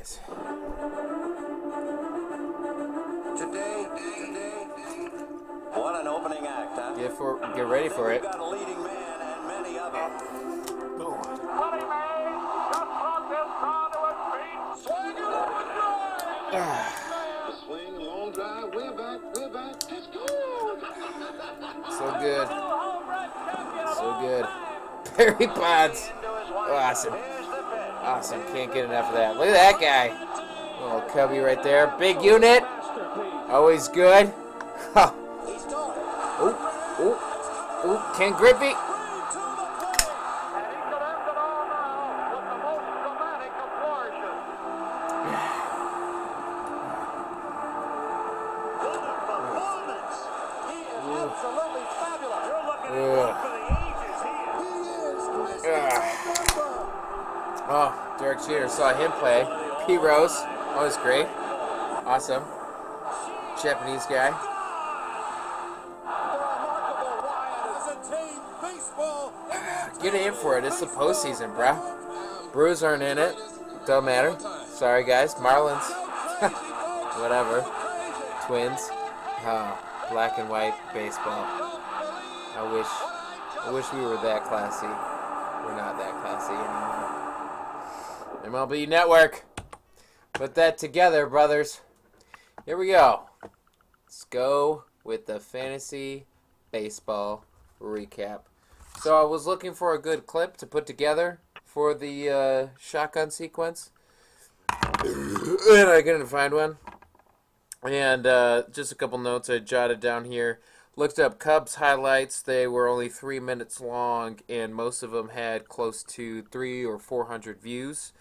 guys. Today, what an opening act, huh? Get ready for it. We've got a leading man and many others. Willie Mays just brought this crowd to its feet. Swing it over drive. The swing, long drive, way back, it's good. So good. So good. Barry Bonds. Awesome. Awesome. Can't get enough of that. Look at that guy. Little Cubby right there. Big unit. Always good. Oh, Ken Griffey. And he could end it all now with the most dramatic of flourishes. What a performance! He is absolutely fabulous. You're looking at Ugh. one for the ages here. Oh, Derek Jeter. Saw him play. P. Rose. Always great. Awesome. Japanese guy. Get in for it. It's the postseason, bruh. Brewers aren't in it. Don't matter. Sorry, guys. Marlins. Whatever. Twins. Black and white baseball. I wish we were that classy. We're not that classy anymore. MLB Network. Put that together, brothers. Here we go. Let's go with the fantasy baseball recap. So I was looking for a good clip to put together for the shotgun sequence, and I couldn't find one. And just a couple notes I jotted down here. Looked up Cubs highlights. They were only 3 minutes long, and most of them had close to 300 or 400 views.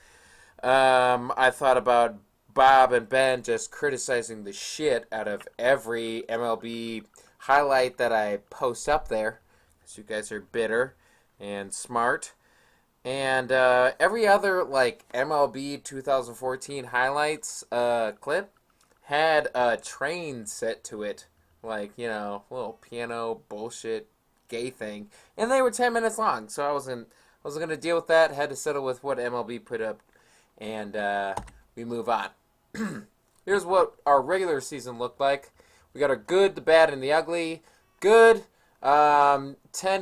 I thought about Bob and Ben just criticizing the shit out of every MLB highlight that I post up there. So you guys are bitter and smart. And every other like MLB 2014 highlights clip had a train set to it. Like, you know, a little piano bullshit gay thing. And they were 10 minutes long. So I wasn't going to deal with that. Had to settle with what MLB put up. And we move on. Here's what our regular season looked like. We got our good, the bad, and the ugly. Good, 10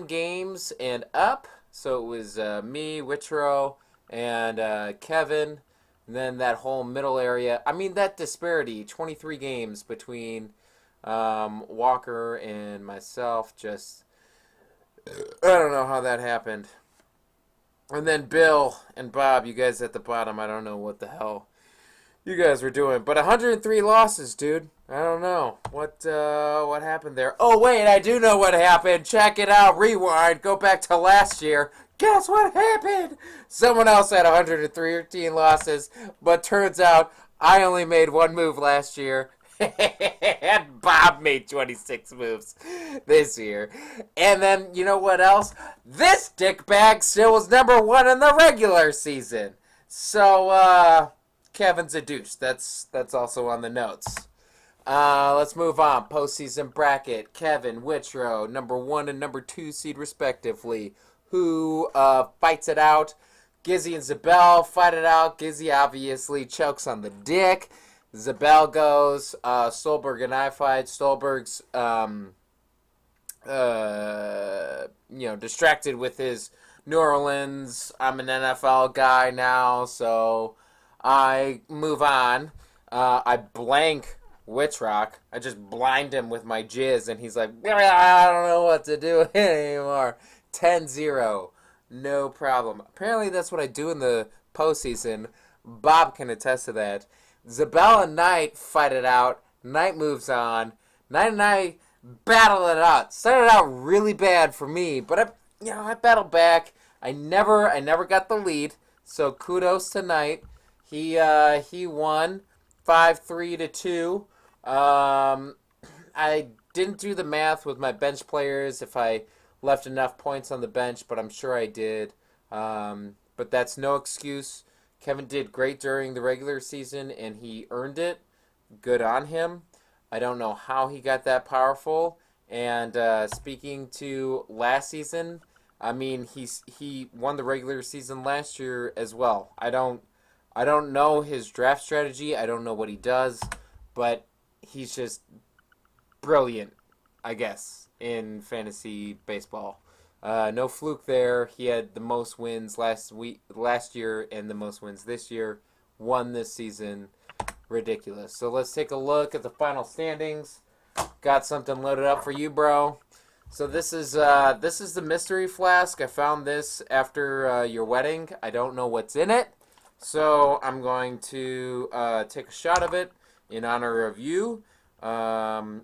games and up. So it was me, Witro, and Kevin. And then that whole middle area. I mean, that disparity, 23 games between Walker and myself. Just, I don't know how that happened. And then Bill and Bob, you guys at the bottom, I don't know what the hell you guys were doing. But 103 losses, dude. I don't know. What happened there? Oh, wait, I do know what happened. Check it out. Rewind. Go back to last year. Guess what happened? Someone else had 113 losses. But turns out I only made one move last year. And Bob made 26 moves this year. And then, you know what else? This dickbag still was number one in the regular season. So, Kevin's a douche. That's also on the notes. Let's move on. Postseason bracket. Kevin, Witro, number 1 and number 2 seed respectively. Who fights it out? Gizzy and Zabel fight it out. Gizzy obviously chokes on the dick. Zabel goes. Stolberg and I fight. Stolberg's distracted with his New Orleans. I'm an NFL guy now, so I move on. I blank Witrock. I just blind him with my jizz, and he's like, I don't know what to do anymore. 10-0. No problem. Apparently that's what I do in the postseason. Bob can attest to that. Zabel and Knight fight it out. Knight moves on. Knight and I battle it out. Started out really bad for me, but I battled back. I never got the lead. So kudos to Knight. He won 5-3-2. I didn't do the math with my bench players if I left enough points on the bench, but I'm sure I did. But that's no excuse. Kevin did great during the regular season, and he earned it. Good on him. I don't know how he got that powerful. And speaking to last season, I mean, he won the regular season last year as well. I don't I don't know his draft strategy. I don't know what he does, but he's just brilliant, I guess, in fantasy baseball. No fluke there. He had the most wins last year, and the most wins this year. Won this season. Ridiculous. So let's take a look at the final standings. Got something loaded up for you, bro. So this is the mystery flask. I found this after your wedding. I don't know what's in it, so I'm going to take a shot of it in honor of you. And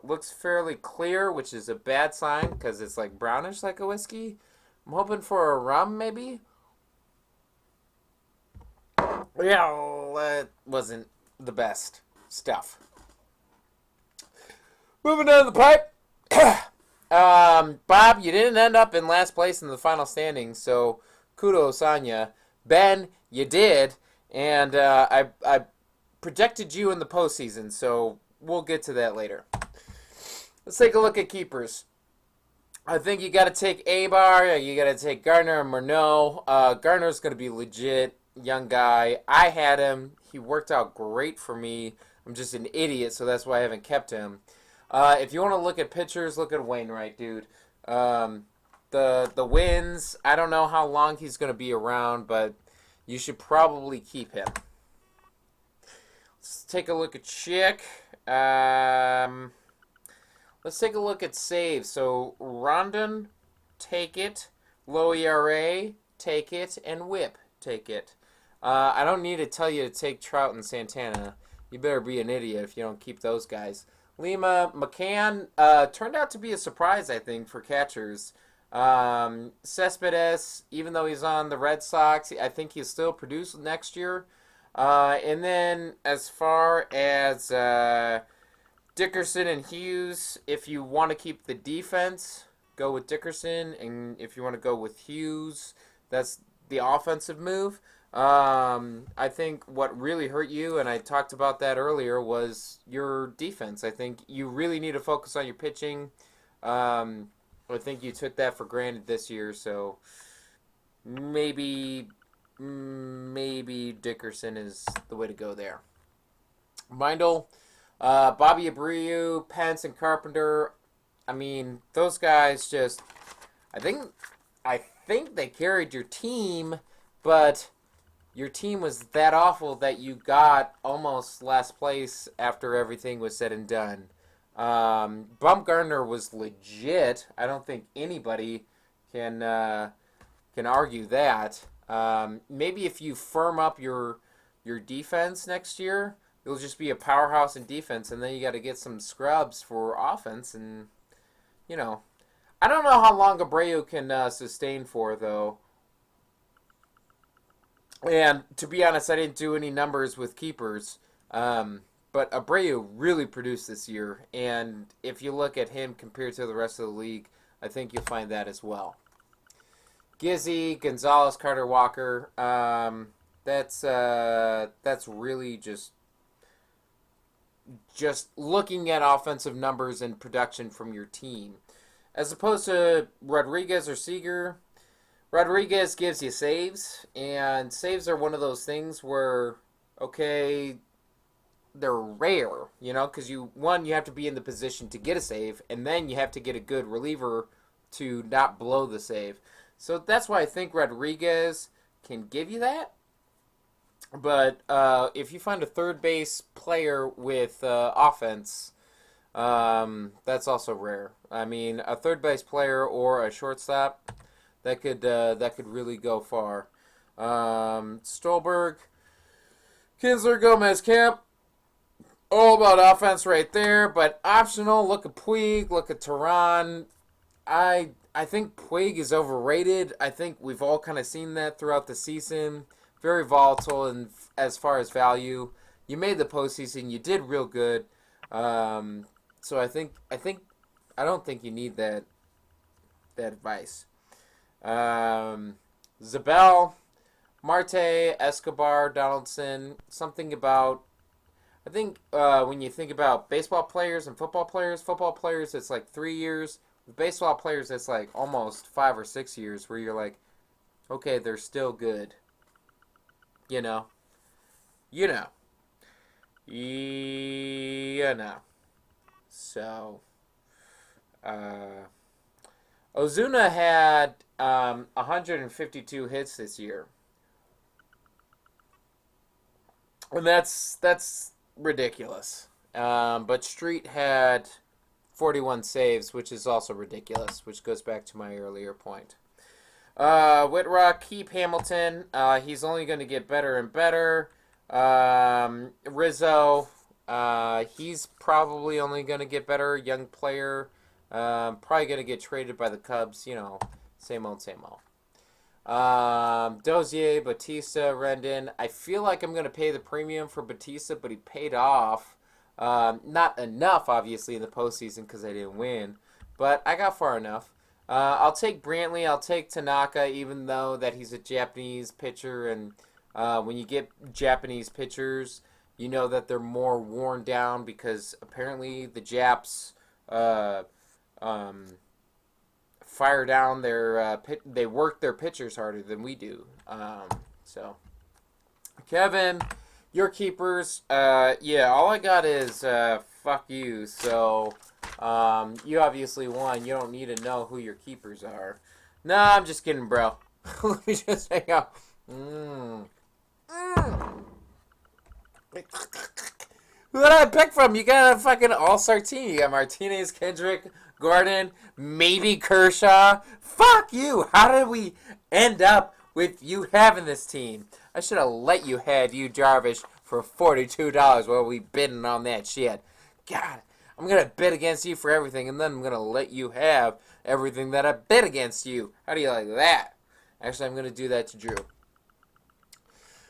looks fairly clear, which is a bad sign because it's like brownish like a whiskey. I'm hoping for a rum, maybe. Yeah, that wasn't the best stuff. Moving down the pipe. Bob, you didn't end up in last place in the final standings, so kudos on ya. Ben, you did, and I projected you in the postseason, so we'll get to that later. Let's take a look at keepers. I think you got to take Abar, you got to take Gardner and Morneau. Gardner's going to be legit, young guy. I had him. He worked out great for me. I'm just an idiot, so that's why I haven't kept him. If you want to look at pitchers, look at Wainwright, dude. The wins, I don't know how long he's going to be around, but you should probably keep him. Let's take a look at Chick. Let's take a look at saves. So Rondon, take it. Low ERA, take it. And Whip, take it. I don't need to tell you to take Trout and Santana. You better be an idiot if you don't keep those guys. Lima, McCann turned out to be a surprise, I think, for catchers. Cespedes, even though he's on the Red Sox, I think he'll still produce next year. And then as far as Dickerson and Hughes, if you want to keep the defense, go with Dickerson. And if you want to go with Hughes, that's the offensive move. I think what really hurt you, and I talked about that earlier, was your defense. I think you really need to focus on your pitching. I think you took that for granted this year, so maybe Dickerson is the way to go there. Mindel, Bobby Abreu, Pence, and Carpenter. I mean, those guys just, I think they carried your team, but your team was that awful that you got almost last place after everything was said and done. Bumgarner was legit. I don't think anybody can argue that. Maybe if you firm up your defense next year, it'll just be a powerhouse in defense, and then you got to get some scrubs for offense. And I don't know how long Abreu can sustain for, though. And to be honest, I didn't do any numbers with keepers. But Abreu really produced this year. And if you look at him compared to the rest of the league, I think you'll find that as well. Gizzy, Gonzalez, Carter, Walker. That's really just looking at offensive numbers and production from your team. As opposed to Rodriguez or Seager. Rodriguez gives you saves, and saves are one of those things where, okay, they're rare, because you have to be in the position to get a save, and then you have to get a good reliever to not blow the save. So that's why I think Rodriguez can give you that. But if you find a third base player with offense, that's also rare. I mean, a third base player or a shortstop, that could really go far. Stolberg, Kinsler, Gomez, Camp, all about offense right there, but optional. Look at Puig, look at Tehran. I think Puig is overrated. I think we've all kind of seen that throughout the season. Very volatile and as far as value. You made the postseason. You did real good. So I don't think you need that advice. Zabel, Marte, Escobar, Donaldson. Something about, I think when you think about baseball players and football players it's like 3 years. With baseball players, it's like almost 5 or 6 years where you're like, okay, they're still good. You know. You know. You know. So, Ozuna had 152 hits this year. And that's ridiculous. But Street had 41 saves, which is also ridiculous, which goes back to my earlier point. Whitrock, keep Hamilton. He's only going to get better and better. Rizzo, he's probably only going to get better. Young player. Probably going to get traded by the Cubs. You know, same old, same old. Dozier, Batista, Rendon. I feel like I'm going to pay the premium for Batista, but he paid off. Not enough, obviously, in the postseason because I didn't win. But I got far enough. I'll take Brantley. I'll take Tanaka, even though that he's a Japanese pitcher. And when you get Japanese pitchers, you know that they're more worn down because apparently the Japs fire down their they work their pitchers harder than we do. So, Kevin, your keepers, yeah, all I got is fuck you. So, you obviously won. You don't need to know who your keepers are. Nah, I'm just kidding, bro. Let me just hang out. Who did I pick from? You got a fucking all-star team. You got Martinez, Kendrick, Gordon, maybe Kershaw. Fuck you. How did we end up with you having this team? I should have let you had you Jarvis for $42 while we bidding on that shit. God, I'm going to bid against you for everything, and then I'm going to let you have everything that I bid against you. How do you like that? Actually, I'm going to do that to Drew.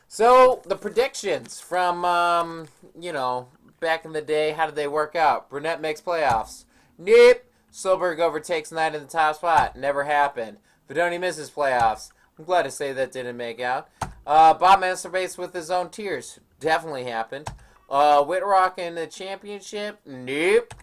So, the predictions from, you know, back in the day, how did they work out? Brunette makes playoffs. Nope. Solberg overtakes Knight in the top spot. Never happened. Vidoni misses playoffs. I'm glad to say that didn't make out. Bob masturbates with his own tears. Definitely happened. Whitrock in the championship. Nope.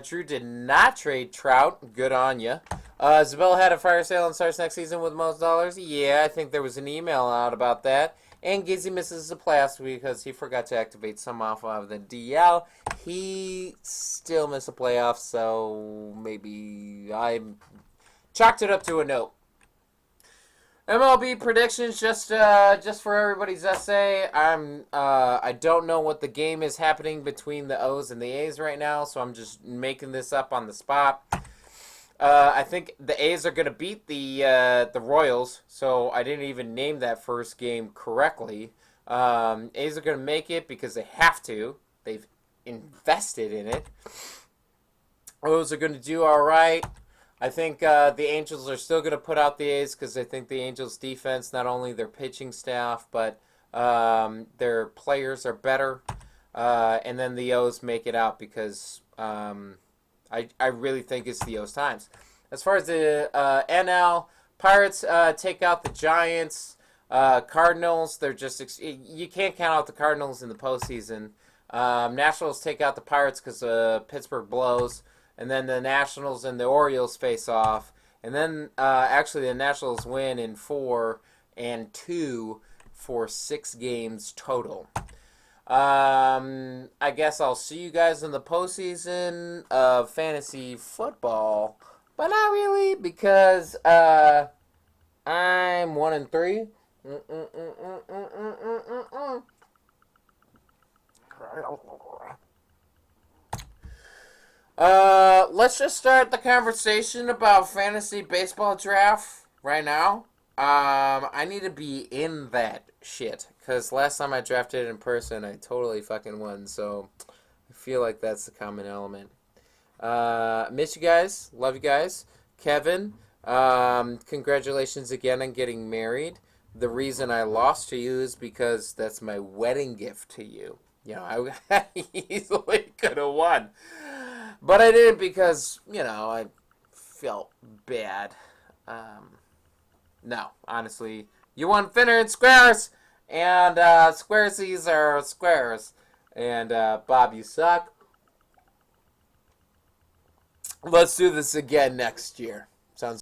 Drew did not trade Trout. Good on ya. Zabella had a fire sale and starts next season with most dollars. Yeah, I think there was an email out about that. And Gizzy misses the playoffs because he forgot to activate some off of the DL. He still missed the playoffs, so maybe I chalked it up to a note. MLB predictions, just for everybody's essay. I don't know what the game is happening between the O's and the A's right now, so I'm just making this up on the spot. I think the A's are going to beat the Royals, so I didn't even name that first game correctly. A's are going to make it because they have to. They've invested in it. O's are going to do all right. I think the Angels are still going to put out the A's because I think the Angels' defense, not only their pitching staff, but their players are better. And then the O's make it out because I really think it's the O's times. As far as the NL, Pirates take out the Giants. Cardinals, they're just... You can't count out the Cardinals in the postseason. Nationals take out the Pirates because Pittsburgh blows. And then the Nationals and the Orioles face off. And then, actually, the Nationals win in 4-2 for 6 games total. I guess I'll see you guys in the postseason of fantasy football. But not really, because I'm 1-3. Let's just start the conversation about fantasy baseball draft right now. I need to be in that shit, because last time I drafted in person, I totally fucking won, so I feel like that's the common element. Miss you guys. Love you guys. Kevin, congratulations again on getting married. The reason I lost to you is because that's my wedding gift to you. You know, I easily could have won. But I didn't because, you know, I felt bad. No, honestly, you won Finner and Squares, and Squaresies are squares. And Bob, you suck. Let's do this again next year. Sounds